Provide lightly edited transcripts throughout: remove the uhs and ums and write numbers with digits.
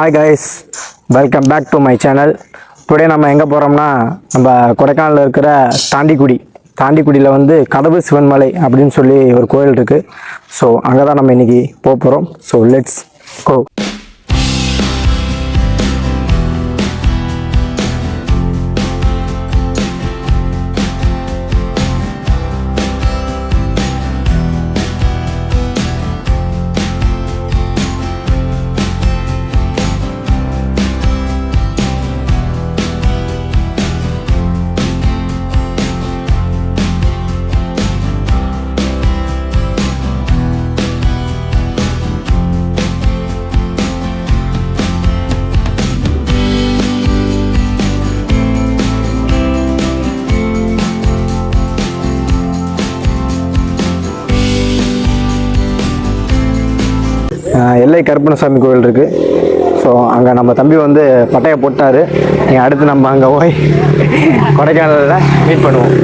Hi guys, welcome back to my channel. Today நம்ம எங்கே போகிறோம்னா நம்ம கொடைக்கானலில் இருக்கிற தாண்டிக்குடியில் வந்து கதவு சிவன்மலை அப்படின்னு சொல்லி ஒரு கோயில் இருக்குது. ஸோ அங்கே தான் நம்ம இன்றைக்கி போக போகிறோம். So let's go. எல்லை கருப்பணசாமி கோவில் இருக்குது. ஸோ அங்கே நம்ம தம்பி வந்து பட்டையை போட்டார். நீங்கள் அடுத்து நம்ம அங்கே போய் கொடைக்கானலில் மீட் பண்ணுவோம்.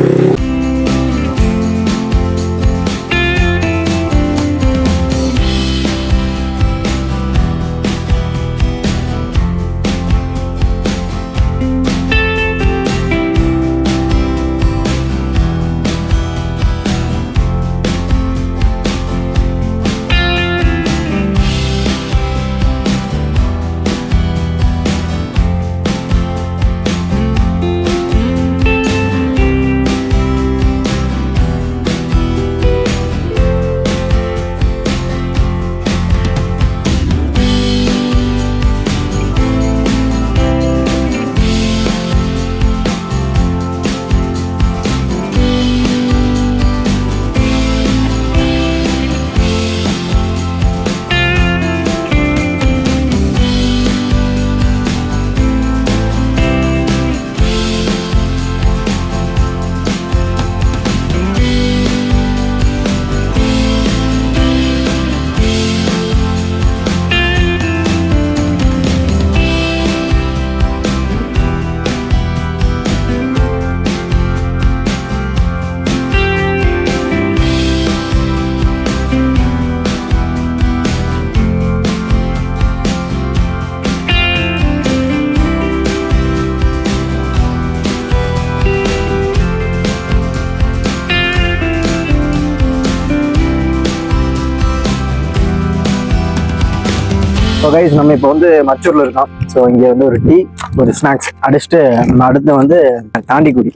ஸோ கைஸ், நம்ம இப்போ வந்து மச்சூரில் இருக்கோம். ஸோ இங்கே வந்து ஒரு டீ, ஒரு ஸ்நாக்ஸ் அடிச்சுட்டு நம்ம அடுத்து வந்து தாண்டிக்குடி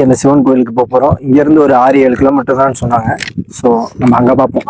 அந்த சிவன் கோயிலுக்கு போக போகிறோம். இங்கேருந்து ஒரு 6-7 கிலோமீட்டர் தான் சொன்னாங்க. ஸோ நம்ம அங்கே பார்ப்போம்.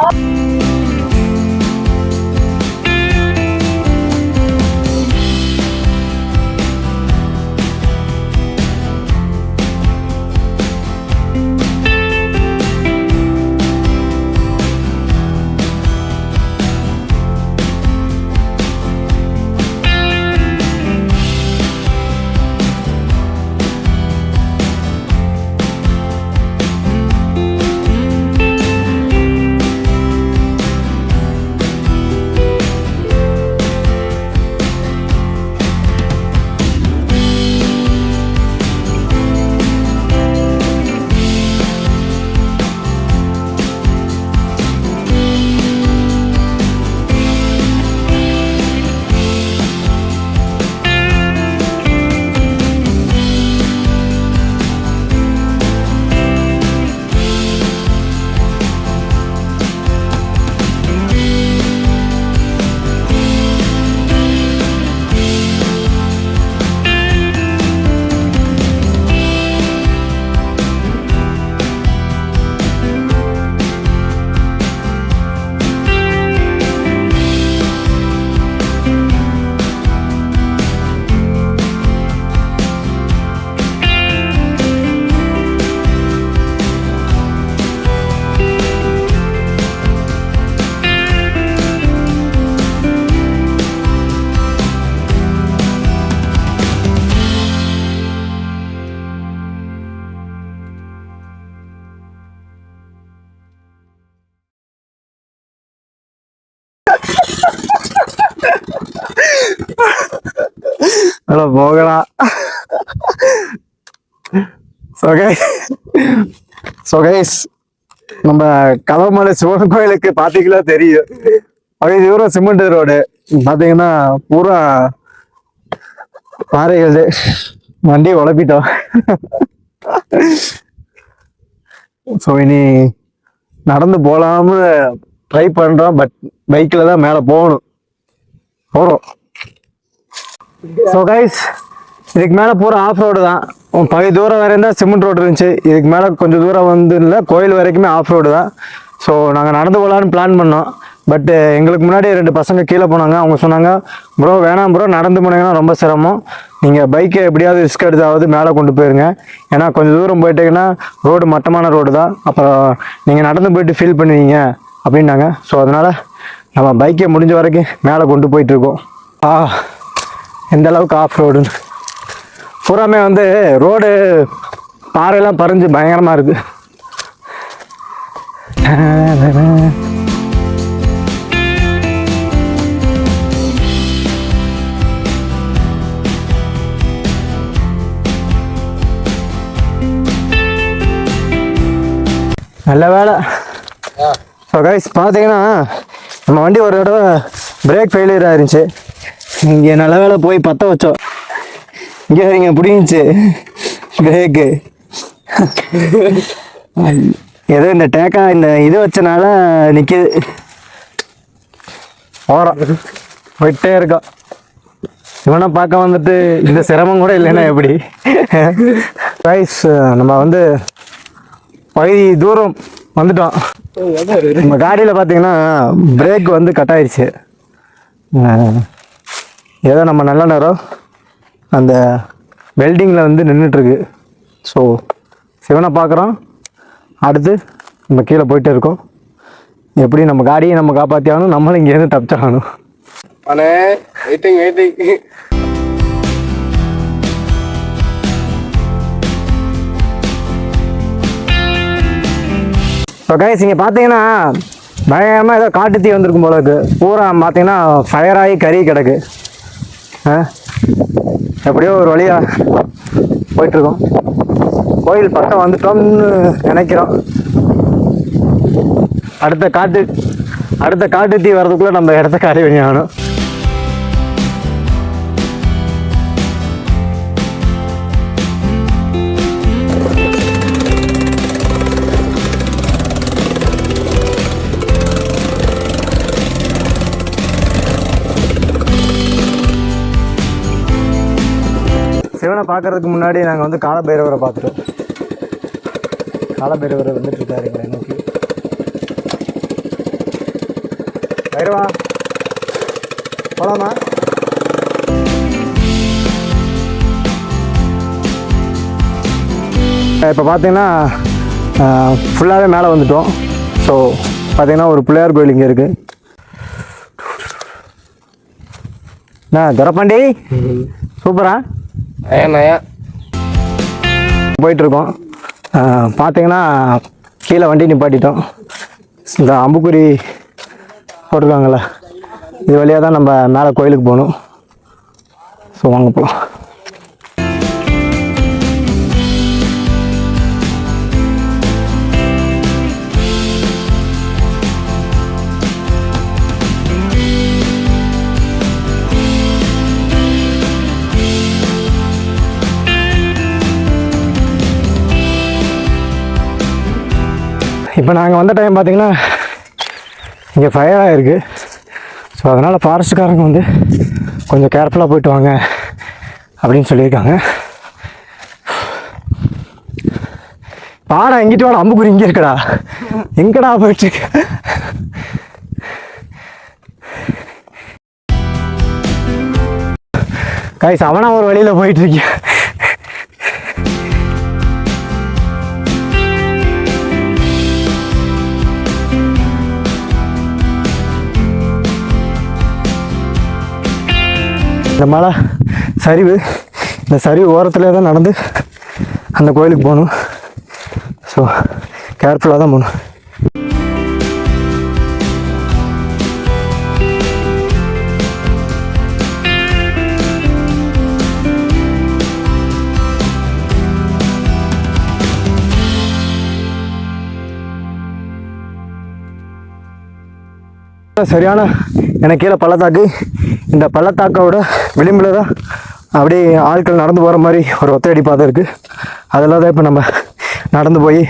போகலாம். நம்ம கதவமலை சிவன் கோயிலுக்கு பாத்தீங்களா தெரியும். அது தூரம் சிமெண்ட் ரோடு. பார்த்தீங்கன்னா பூரா பாறைகள், வண்டியை உழப்பிட்டோம். ஸோ இனி நடந்து போகலாம்னு ட்ரை பண்ணுறோம். பட் பைக்கில் தான் மேலே போகணும். போகிறோம். ஸோ கைஸ், இதுக்கு மேலே பூரா ஆஃப் ரோடு தான். பகுதி தூரம் வரையும் தான் சிமெண்ட் ரோடு இருந்துச்சு. இதுக்கு மேலே கொஞ்சம் தூரம் வந்து இல்லை, கோயில் வரைக்குமே ஆஃப் ரோடு தான். ஸோ நாங்கள் நடந்து போகலான்னு பிளான் பண்ணோம். பட்டு எங்களுக்கு முன்னாடி 2 பசங்க கீழே போனாங்க. அவங்க சொன்னாங்க, ப்ரோ வேணாம் ப்ரோ, நடந்து போனீங்கன்னா ரொம்ப சிரமம், நீங்கள் பைக்கை எப்படியாவது ரிஸ்க் எடுத்தாவது மேலே கொண்டு போயிருங்க. ஏன்னா கொஞ்சம் தூரம் போயிட்டீங்கன்னா ரோடு மட்டமான ரோடு தான், அப்புறம் நீங்கள் நடந்து போயிட்டு ஃபீல் பண்ணுவீங்க அப்படின்னாங்க. ஸோ அதனால் நம்ம பைக்கை முடிஞ்ச வரைக்கும் மேலே கொண்டு போயிட்டுருக்கோம். எந்த அளவுக்கு ஆஃப் ரோடுன்னு பூராமே வந்து ரோடு பாறையெல்லாம் பறிஞ்சு பயங்கரமாக இருக்குது. நல்ல வேலை. ஸோ கைஸ், பார்த்தீங்கன்னா நம்ம வண்டி ஒரு தடவை பிரேக் ஃபெயிலியர் ஆயிருந்துச்சு. இங்கே நல்ல வேலை போய் பற்ற வச்சோம். இங்கே இங்கே பிடிங்கிச்சு பிரேக்கு. ஏதோ இந்த டேக்கா இந்த இது வச்சனால நிற்கிது. ஓரம் போயிட்டே இருக்கோம். இவனை பார்க்க வந்துட்டு இந்த சிரமம் கூட இல்லைன்னா எப்படி? கைஸ், நம்ம வந்து பகுதி தூரம் வந்துட்டோம். நம்ம காடியில் பார்த்தீங்கன்னா பிரேக் வந்து கட் ஆயிடுச்சு. ஏதோ நம்ம நல்ல நேரம் அந்த வெல்டிங்கில் வந்து நின்றுட்டுருக்கு. ஸோ சிவனை பார்க்குறோம். அடுத்து நம்ம கீழே போயிட்டே இருக்கோம். எப்படி நம்ம காடியை நம்ம காப்பாற்றி ஆகணும், நம்மளும் இங்கேருந்து தப்பிச்சாகணும். அண்ணே வெயிட்டிங் வெயிட்டிங். இப்போ கைஸ், இங்கே பார்த்தீங்கன்னா பயங்கரமாக ஏதோ காட்டு தீ வந்திருக்கும் போல இருக்கு. பூரா பார்த்தீங்கன்னா ஃபயர் ஆகி கறி கிடக்கு. எப்படியோ ஒரு வழியாக போயிட்டுருக்கோம். கோயில் பக்கம் வந்துட்டோம்னு நினைக்கிறோம். அடுத்த காட்டு தீ வர்றதுக்குள்ளே நம்ம இடத்த காலி பண்ணி ஆகணும். சிவனை பார்க்கறதுக்கு முன்னாடி நாங்கள் வந்து காலபைரவரை பார்த்துட்டோம். காலபைரவரை வந்துட்டு இருக்காருங்களா நோக்கி. பைரவா போலாமா? இப்போ பார்த்தீங்கன்னா ஃபுல்லாகவே மேலே வந்துட்டோம். ஸோ பார்த்தீங்கன்னா ஒரு பிள்ளையார் கோயில் இங்கே இருக்குது. துரப்பாண்டி சூப்பரா போயிட்டுருக்கோம். பார்த்தீங்கன்னா கீழே வண்டி நிப்பாட்டிட்டோம். இந்த அம்புக்குறி போட்டிருக்காங்கள, இது வழியாக தான் நம்ம மேலே கோயிலுக்கு போகணும். ஸோ வாங்க போகலாம். இப்போ நாங்கள் வந்த டைம் பார்த்திங்கன்னா இங்கே ஃபயர் ஆகிருக்கு. ஸோ அதனால் ஃபாரஸ்ட்டுக்காரங்க வந்து கொஞ்சம் கேர்ஃபுல்லாக போயிட்டு வாங்க அப்படின்னு சொல்லியிருக்காங்க. பாடா எங்கிட்ட வாடா, அம்புக்குறி இங்கே இருக்கடா, எங்கடா போயிட்டுருக்கு? கைஸ், அவனா ஒரு வழியில் போயிட்டுருக்கேன். இந்த மலை சரிவு, இந்த சரிவு ஓரத்துலேயே தான் நடந்து அந்த கோயிலுக்கு போகணும். ஸோ கேர்ஃபுல்லாக தான் போகணும். சரியான எனக்கு கீழே பள்ளத்தாக்கு. இந்த பள்ளத்தாக்கோட விளிம்பில் தான் அப்படியே ஆட்கள் நடந்து போகிற மாதிரி ஒரு ஒத்தையடி பாதை இருக்குது. அதில் தான் இப்போ நம்ம நடந்து போய்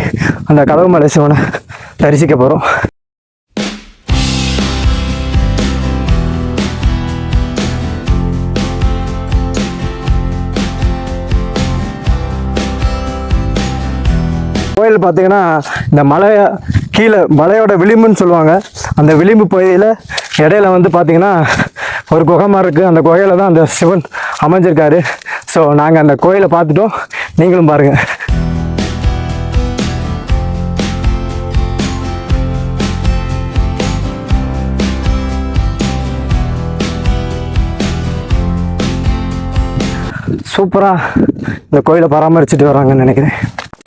அந்த கதவு மலை சிவனை தரிசிக்க போகிறோம். கோயில் பார்த்தீங்கன்னா இந்த மலையை கீழே மலையோட விளிம்புன்னு சொல்லுவாங்க. அந்த விளிம்பு பகுதியில் இடையில வந்து பார்த்தீங்கன்னா ஒரு குகைமாக இருக்குது. அந்த குகையில் தான் அந்த சிவன் அமைஞ்சிருக்காரு. ஸோ நாங்கள் அந்த கோயிலை பார்த்துட்டோம், நீங்களும் பாருங்கள். சூப்பராக இந்த கோயிலை பராமரிச்சுட்டு வராங்கன்னு நினைக்கிறேன்.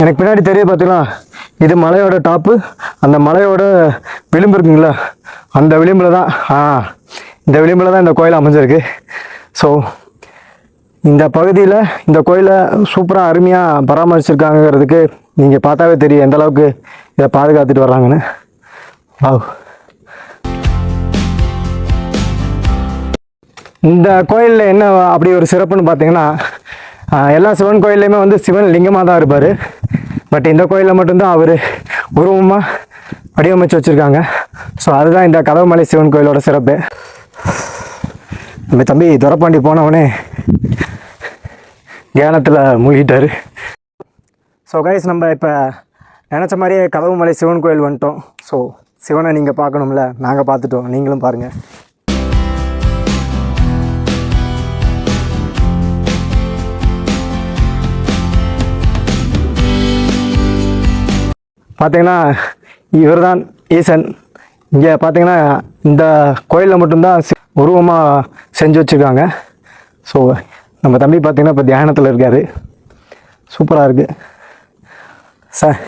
எனக்கு பின்னாடி தெரிய பார்த்தீங்கன்னா இது மலையோட டாப்பு. அந்த மலையோட விளிம்பு இருக்குங்களா, அந்த விளிம்பில் தான் இந்த விளிம்பில் தான் இந்த கோயில் அமைஞ்சிருக்கு. ஸோ இந்த பகுதியில் இந்த கோயிலை சூப்பராக அருமையாக பராமரிச்சிருக்காங்கிறதுக்கு நீங்கள் பார்த்தாவே தெரியும் எந்த அளவுக்கு இதை பாதுகாத்துட்டு வர்றாங்கன்னு. இந்த கோயிலில் என்ன அப்படி ஒரு சிறப்புன்னு பார்த்தீங்கன்னா, எல்லா சிவன் கோயில்லையுமே வந்து சிவன் லிங்கமாக தான் இருப்பார். பட் இந்த கோயிலில் மட்டும்தான் அவர் உருவமாக வடிவமைச்சு வச்சுருக்காங்க. ஸோ அதுதான் இந்த கதவுமலை சிவன் கோயிலோட சிறப்பு. நம்ம தம்பி துரப்பாண்டி போனவனே தியானத்தில் மூழ்கிட்டார். ஸோ கைஸ், நம்ம இப்போ நினச்ச மாதிரியே கதவுமலை சிவன் கோயில் வந்துட்டோம். ஸோ சிவனை நீங்கள் பார்க்கணும்ல, நாங்கள் பார்த்துட்டோம், நீங்களும் பாருங்கள். பார்த்தீங்கன்னா இவர் தான் ஈசன். இங்கே பார்த்தீங்கன்னா இந்த கோயிலில் மட்டும்தான் உருவமாக செஞ்சு வச்சுருக்காங்க. ஸோ நம்ம தம்பி பார்த்தீங்கன்னா இப்போ தியானத்தில் இருக்கார். சூப்பராக இருக்குது சார்.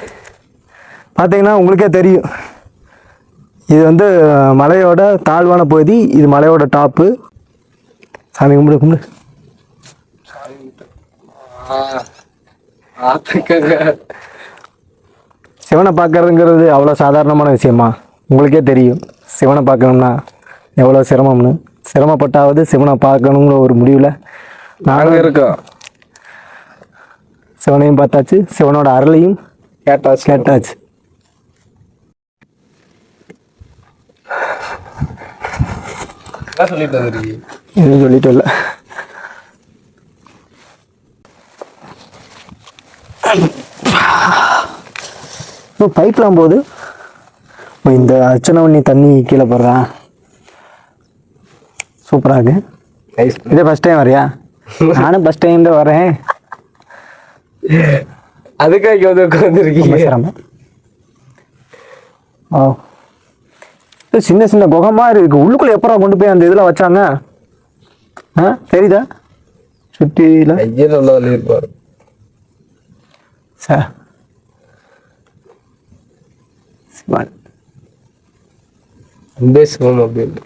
பார்த்தீங்கன்னா உங்களுக்கே தெரியும், இது வந்து மலையோட தாழ்வான பகுதி, இது மலையோட டாப்பு. சாமி கும்பிடு கும்பிடு. சிவனை பார்க்கறதுங்கிறது அவ்வளோ சாதாரணமான விஷயமா? உங்களுக்கே தெரியும் சிவனை பார்க்கணும்னா எவ்வளோ சிரமம்னு. சிரமப்பட்டாவது சிவனை பார்க்கணுங்கிற ஒரு முடிவில் நாங்கள் இருக்கோம். சிவனையும் பார்த்தாச்சு, சிவனோட அருளையும் கேட்டாச்சு. எதுவும் சொல்லிட்டு இல்லை. பைப்லாம் போகுது. இந்த அர்ச்சனை பண்ணி தண்ணி கீழே போடுறான். சூப்பராக இருக்கு. இதே ஃபஸ்ட் டைம் வரையா? நானும் ஃபஸ்ட் டைம் தான் வரேன். அதுக்காக வந்துருக்கீங்க. ஓ, சின்ன சின்ன குகை மாதிரி இருக்கு. உள்ளுக்குள்ள எப்பறம் கொண்டு போய் அந்த இதில் வச்சாங்க? தெரியுதா? சுற்றில இருப்பார் சார். சிவன் அப்படின்னு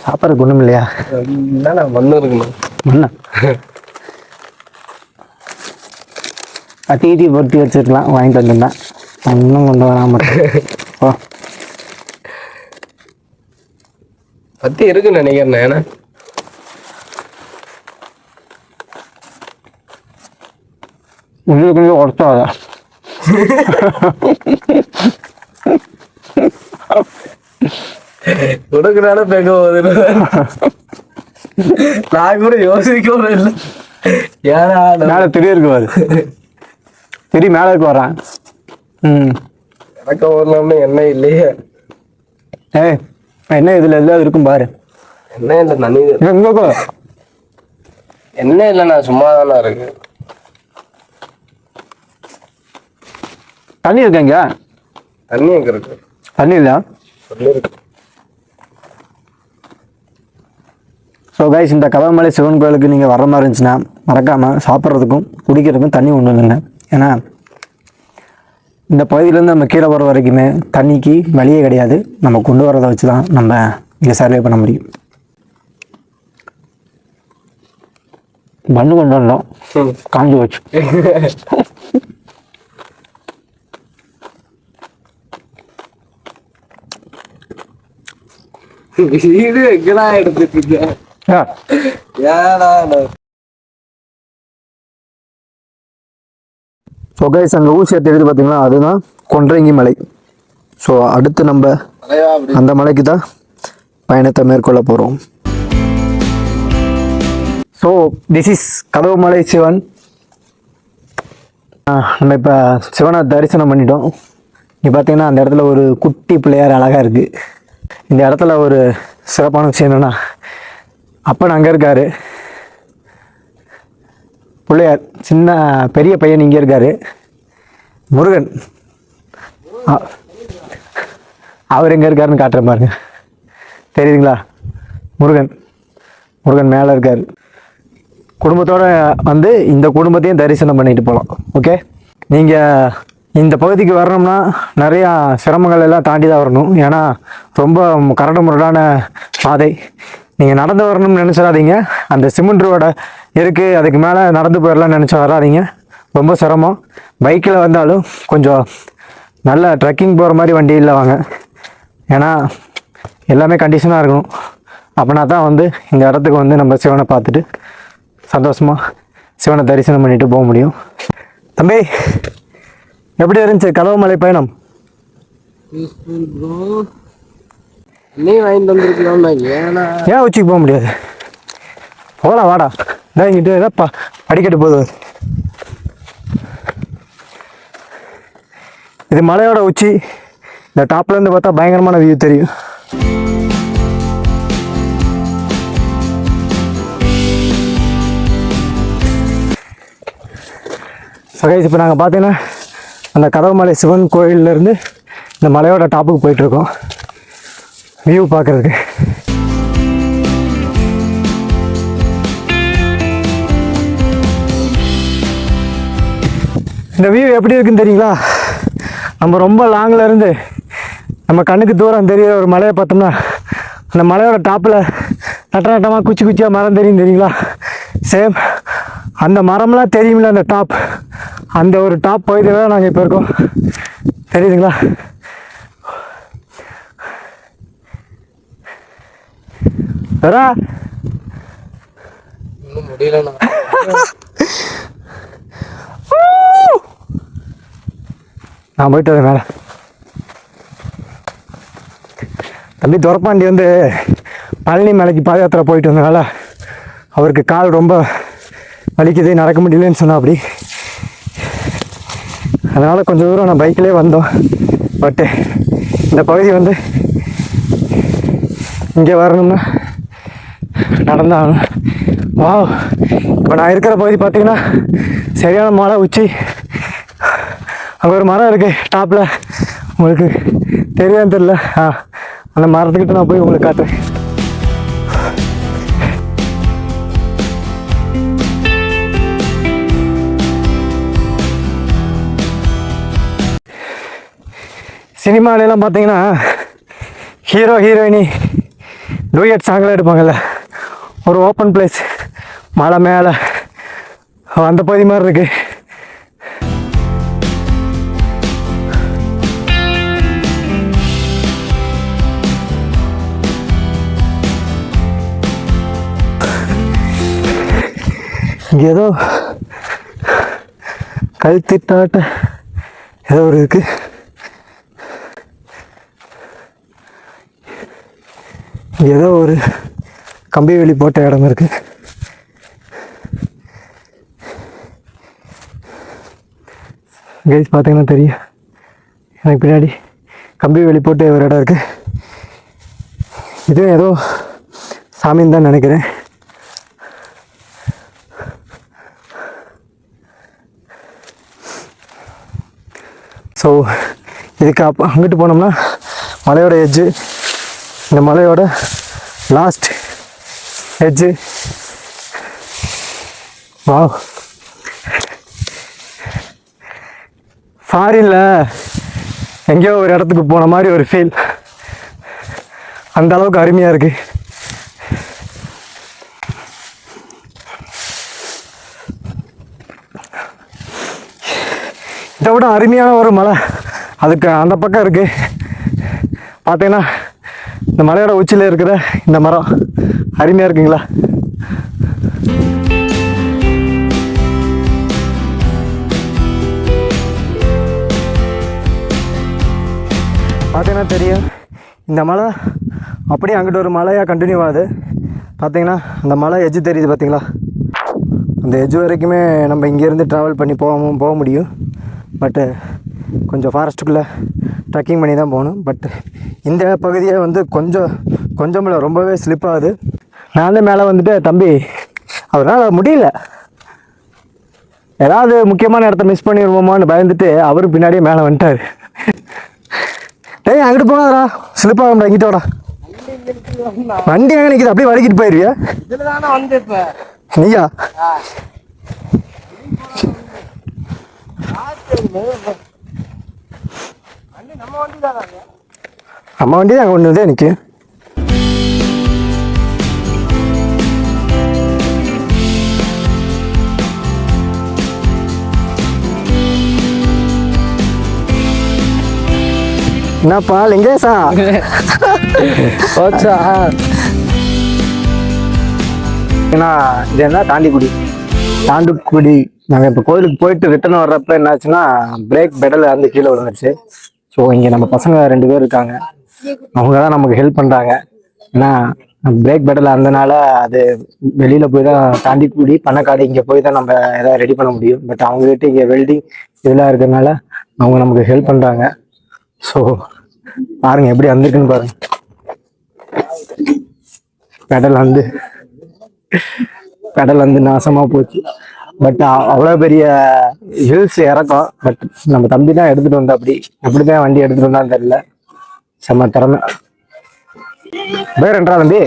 சாப்பாடு ஒண்ணும் இல்லையா? மண்ணு இருக்கணும். மண்ணா தீட்டி பொருத்தி வச்சிருக்கலாம், வாங்கிட்டு வந்துருந்தேன். இன்னும் கொண்டு வராம ஓ பத்தி இருக்குன்னு நினைக்கிறேன். ஏன்னா கொஞ்சம் உடச்சாதா கொடுக்குறான பேங்க போகுது. நான் கூட யோசிக்கவும் இல்லை. ஏன்னா மேலே திரி இருக்குவாரு, திரி மேலே இருக்கு வரான். எனக்கு வரலாம்னு என்ன இல்லையே. என்ன இதுல எல்லாம் இருக்கும் பாரு. என்ன இல்லை தண்ணி எங்க என்ன இல்லை, நான் சும்மா தானே இருக்கு. தண்ணி இருக்கேங்க. தண்ணி எங்க இருக்கு? தண்ணி இல்ல இருக்கு. ஸோ கைஸ், இந்த கதவுமலை சிவன் கோயிலுக்கு நீங்கள் வர மாதிரி இருந்துச்சுன்னா மறக்காமல் சாப்பிட்றதுக்கும் குடிக்கிறதுக்கும் தண்ணி கொண்டு வந்துங்க. ஏன்னா இந்த பகுதியிலேருந்து நம்ம கீழே வர வரைக்குமே தண்ணிக்கு வழியே கிடையாது. நம்ம கொண்டு வரதை வச்சு தான் நம்ம இங்கே சர்வே பண்ண முடியும். பண்ணு கொண்டு வந்தோம், காஞ்சி வச்சு. வீடு எங்கதான் எடுத்துட்டீங்க? ஏடா ஸோ கைஸ் அங்கே ஊசி எடுத்து பார்த்தீங்கன்னா அதுதான் கொன்றைங்கி மலை. ஸோ அடுத்து நம்ம தலைவா அப்படி அந்த மலைக்கு தான் பயணத்தை மேற்கொள்ள போகிறோம். So this is Kathavumalai Sivan. நம்ம இப்போ சிவனை தரிசனம் பண்ணிட்டோம். இங்கே பார்த்தீங்கன்னா அந்த இடத்துல ஒரு குட்டி பிள்ளையார் அழகாக இருக்குது. இந்த இடத்துல ஒரு சிறப்பான விஷயம் என்னென்னா அப்பன் அங்கே இருக்கார், பிள்ளையார் சின்ன பெரிய பையன் இங்கே இருக்கார், முருகன் அவர் எங்கே இருக்காருன்னு காட்டுறேன் பாருங்க, தெரியுதுங்களா? முருகன் முருகன் மேலே இருக்கார். குடும்பத்தோடு வந்து இந்த குடும்பத்தையும் தரிசனம் பண்ணிட்டு போகலாம். ஓகே, நீங்கள் இந்த பகுதிக்கு வரணும்னா நிறையா சிரமங்கள் எல்லாம் தாண்டி தான் வரணும். ஏன்னா ரொம்ப கரடு முரடான பாதை. நீங்கள் நடந்து வரணும்னு நினச்சிடாதீங்க. அந்த சிமெண்ட் ரோடை இருக்குது, அதுக்கு மேலே நடந்து போயிடலாம்னு நினச்சி வராதிங்க. ரொம்ப சிரமம். பைக்கில் வந்தாலும் கொஞ்சம் நல்ல ட்ரெக்கிங் போகிற மாதிரி வண்டியில் வாங்க. ஏன்னா எல்லாமே கண்டிஷனாக இருக்கணும். அப்படின்னா தான் வந்து இந்த இடத்துக்கு வந்து நம்ம சிவனை பார்த்துட்டு சந்தோஷமாக சிவனை தரிசனம் பண்ணிட்டு போக முடியும். தம்பி, எப்படி இருந்துச்சு கதவுமலை பயணம்? Peaceful bro. நீ வாங்கிட்டு வந்துருக்கலாம்னா ஏன்னா ஏன் உச்சிக்கு போக முடியாது? போகலாம், வாடா. இதான் இங்கிட்டு ஏதா படிக்கட்டு போகுது. இது மலையோட உச்சி. இந்த டாப்லேருந்து பார்த்தா பயங்கரமான வியூ தெரியும். சகைஸ், இப்போ நாங்கள் பார்த்தீங்கன்னா அந்த கதவுமலை சிவன் கோயிலேருந்து இந்த மலையோட டாப்புக்கு போயிட்டுருக்கோம் வியூ பார்க்குறதுக்கு. இந்த வியூ எப்படி இருக்குன்னு தெரியுங்களா? நம்ம ரொம்ப லாங்கில் இருந்து நம்ம கண்ணுக்கு தூரம் தெரியுற ஒரு மலையை பார்த்தோம்னா அந்த மலையோட டாப்பில் நட்டமாக குச்சி குச்சியாக மரம் தெரியும், தெரியுங்களா? சேம் அந்த மரம்லாம் தெரியுமில்ல, அந்த டாப், அந்த ஒரு டாப் பகுதியில் தான் நாங்கள் இப்போ இருக்கோம். தெரியுதுங்களா? வரா இன்னும் முடியலண்ணா. நான் போயிட்டு வரேன் மேலே. தம்பி துரப்பாண்டி வந்து பழனி மலைக்கு பாத யாத்திரை போயிட்டு வந்தனால அவருக்கு கால் ரொம்ப வலிக்குது, நடக்க முடியலன்னு சொன்னா. அப்படி அதனால் கொஞ்சம் தூரம் நான் பைக்கிலே வந்தோம். பட்டு இந்த பகுதி வந்து இங்கே வரணும்னா நடந்தாகணும். வா, இப்போ நான் இருக்கிற பகுதி பார்த்தீங்கன்னா சரியான மலை உச்சி. அங்கே ஒரு மரம் இருக்குது டாப்பில், உங்களுக்கு தெரியாதுன்னு தெரியல. அந்த மரத்துக்கிட்ட நான் போய் உங்களுக்கு காட்டுறேன். சினிமாலெல்லாம் பார்த்தீங்கன்னா ஹீரோ ஹீரோயினி டூயட் சாங்கெலாம் எடுப்பாங்கள்ல, ஒரு ஓப்பன் பிளேஸ் மலை மேலே அந்த பகுதி மாதிரி இருக்கு. இங்கே ஏதோ கழுத்திட்டாட்ட ஏதோ ஒரு இருக்கு. ஏதோ ஒரு கம்பி வேலி போட்ட இடம் இருக்கு. கைஸ் பார்த்தீங்கன்னா தெரியும், எனக்கு பின்னாடி கம்பி வேலி போட்டு ஒரு இடம் இருக்கு. இதுவும் ஏதோ சாமின்னு தான் நினைக்கிறேன். ஸோ இதுக்கு அங்கிட்டு போனோம்னா மலையோட எட்ஜு, இந்த மலையோட லாஸ்ட் எட்ஜு. வா, ஃபாரின்ல எங்கேயோ ஒரு இடத்துக்கு போன மாதிரி ஒரு ஃபீல். அந்த அளவுக்கு அருமையாக இருக்குது. இதை விட அருமையான ஒரு மலை அதுக்கு அந்த பக்கம் இருக்குது. பார்த்தீங்கன்னா இந்த மலையோட உச்சியில் இருக்கிற இந்த மரம் அருமையாக இருக்குங்களா? பார்த்தீங்கன்னா தெரியும், இந்த மலை அப்படியே அங்கிட்டு ஒரு மலையாக கண்டினியூ ஆகுது. பார்த்தீங்கன்னா அந்த மலை எஜ்ஜு தெரியுது பார்த்தீங்களா? அந்த எஜ்ஜு வரைக்குமே நம்ம இங்கேருந்து ட்ராவல் பண்ணி போக முடியும். பட்டு கொஞ்சம் ஃபாரஸ்ட்டுக்குள்ளே ட்ரக்கிங் பண்ணி தான் போகணும். பட் இந்த பகுதியை வந்து கொஞ்சம் இல்லை, ரொம்பவே ஸ்லிப் ஆகுது. நான் வந்து மேலே வந்துட்டு தம்பி அவரால் முடியல, ஏதாவது முக்கியமான இடத்த மிஸ் பண்ணிடுவோமான்னு பயந்துட்டு அவரும் பின்னாடியே மேலே வந்துட்டார். டேய் அங்கிட்டு போனாதரா, ஸ்லிப் ஆகும்டா, இங்கிட்ட வாடா. வண்டி அங்கே நிற்கிது, அப்படியே வலிக்கிட்டு போயிருவியா? நீயா? நம்ம வண்டி தான் அங்கே ஒன்று தான் நிற்கும். என்னப்பா லிங்கேஷா? ஏன்னா இது என்ன தாண்டிக்குடி. நாங்கள் இப்போ கோயிலுக்கு போயிட்டு ரிட்டர்ன் வர்றப்ப என்னாச்சுன்னா பிரேக் பெடல் வந்து கீழே விழுந்துருச்சு. ஸோ இங்கே நம்ம பசங்க 2 பேர் இருக்காங்க, அவங்க தான் நமக்கு ஹெல்ப் பண்ணுறாங்க. ஏன்னா பிரேக் பெடல் இருந்தனால அது வெளியில் போய் தான் தாண்டிக்குடி பண்ணக்காடு இங்கே போய் தான் நம்ம எதாவது ரெடி பண்ண முடியும். பட் அவங்ககிட்ட இங்கே வெல்டிங் இதெல்லாம் இருக்கிறதுனால அவங்க நமக்கு ஹெல்ப் பண்ணுறாங்க. ஸோ பாருங்க எப்படி வந்திருக்குன்னு பாருங்க. பெடல் வந்து நாசமா போச்சு. பட் அவ்வளோ பெரிய ஹில்ஸ் இறக்கம். பட் நம்ம தம்பி தான் எடுத்துட்டு வந்தா, எப்படிதான் வண்டி எடுத்துட்டு வந்தான்னு தெரியல. செம்ம திறமை. பேர் என்றா தம்பி?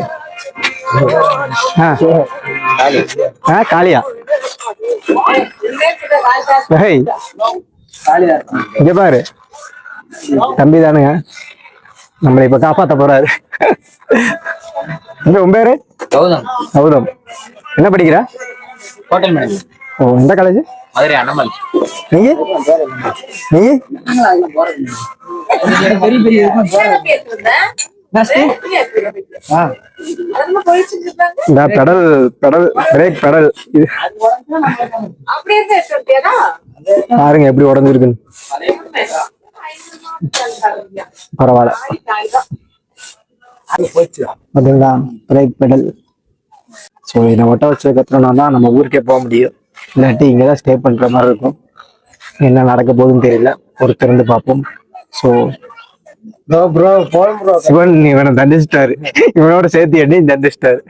காளியா? இங்க பாரு, தம்பி தானுங்க நம்மளை இப்ப காப்பாத்த போறாரு. உன் பேரு? கௌதம். என்ன படிக்கிற? Hotel management. ஓ, எந்த காலேஜ்? மதுரை அண்ணாமலை. நீங்க? இந்த பெடல் பிரேக் பெடல் பாருங்க எப்படி உடஞ்சிருக்குன்னு. பரவாயில்ல பார்த்தீங்களா, பிரேக் பெடல். ஸோ இதை ஒட்ட வச்சதுக்கப்புறம்னா தான் நம்ம ஊருக்கே போக முடியும். இல்லாட்டி இங்கே தான் ஸ்டே பண்ணுற மாதிரி இருக்கும். என்ன நடக்க போகுதுன்னு தெரியல, பொறுத்து இருந்து பார்ப்போம். ஸோ சிவன் இவனை தண்டிச்சிட்டாரு, இவனோட சேர்த்து எண்ணி தண்டிச்சிட்டாரு.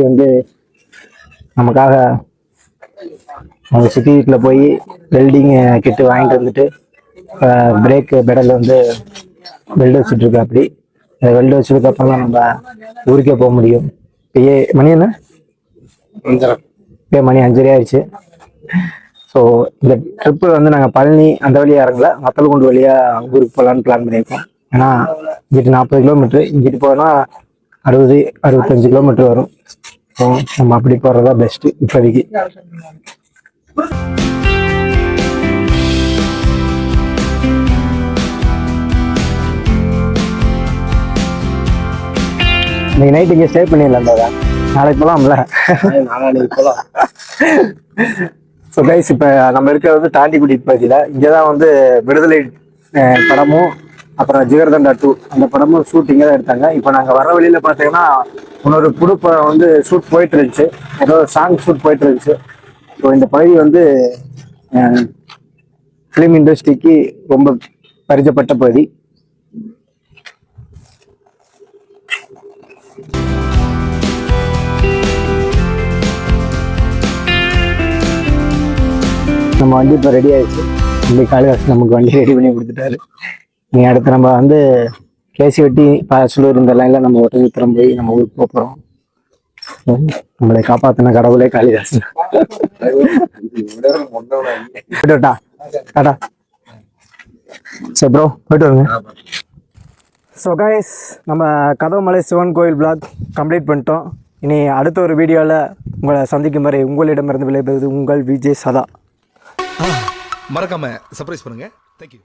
வந்து நமக்காக அவங்க சிட்டி வீட்டில் போய் வெல்டிங் கிட்டு வாங்கிட்டு வந்துட்டு பிரேக் பெடல் வந்து வெல்டு வச்சுட்டு இருக்கா. அப்படி வெல்டு வச்சதுக்கு அப்புறம் தான் நம்ம ஊருக்கே போக முடியும். இப்பயே மணி என்ன? இப்போ மணி 5:30 ஆயிடுச்சு. ஸோ இந்த ட்ரிப்பு வந்து நாங்கள் பழனி அந்த வழியாக இறங்கல, வத்தலகுண்டு வழியாக ஊருக்கு போகலான்னு பிளான் பண்ணியிருக்கோம். ஏன்னா இங்கிட்டு 40 கிலோமீட்ரு, இங்கிட்டு போனால் 60-65 கிலோமீட்டர் வரும். ஸோ நம்ம அப்படி போகிறதா பெஸ்ட்டு இப்போதைக்கு. இன்னைக்கு நைட் இங்கே ஸ்டே பண்ணிடலாம் தான், நாளைக்கு போகலாம்ல. நாளைக்கு போகலாம். ஸோ கைஸ், இப்போ நம்ம இருக்கிறது வந்து தாண்டிக்குடி பகுதியில். இங்கே தான் வந்து விடுதலை படமும் அப்புறம் ஜிகர்தண்டா 2 அந்த படமும் ஷூட்டிங்கே தான் எடுத்தாங்க. இப்போ நாங்கள் வர வழியில் பார்த்தீங்கன்னா இன்னொரு புது படம் வந்து ஷூட் போயிட்டு இருந்துச்சு, ஏதோ சாங் ஷூட் போயிட்டு இருந்துச்சு. ஸோ இந்த பகுதி வந்து ஃபிலிம் இண்டஸ்ட்ரிக்கு ரொம்ப பரிச்சயப்பட்ட பகுதி. நம்ம வண்டி இப்போ ரெடி ஆயிடுச்சு. இன்னைக்கு காளிதாஸ் நமக்கு வண்டி ரெடி பண்ணி கொடுத்துட்டாரு. நீ அடுத்து நம்ம வந்து கேசிவெட்டி பாசலூர் இந்த லைன்ல நம்ம ஒட்டஞ்சித்திரம் போய் நம்ம ஊருக்கு போகிறோம். நம்மளை காப்பாத்தின கடவுளே காளிதாஸ். டாடா. சரி ப்ரோ போயிட்டு வருங்க. ஸோ கைஸ், நம்ம கதவுமலை சிவன் கோயில் பிளாக் கம்ப்ளீட் பண்ணிட்டோம். இனி அடுத்த ஒரு வீடியோவில் உங்களை சந்திக்கும் வரை உங்களிடமிருந்து விளைபெறுவது உங்கள் விஜய் சதா. மறக்காம சர்ப்ரைஸ் பண்ணுங்க. தேங்க்யூ.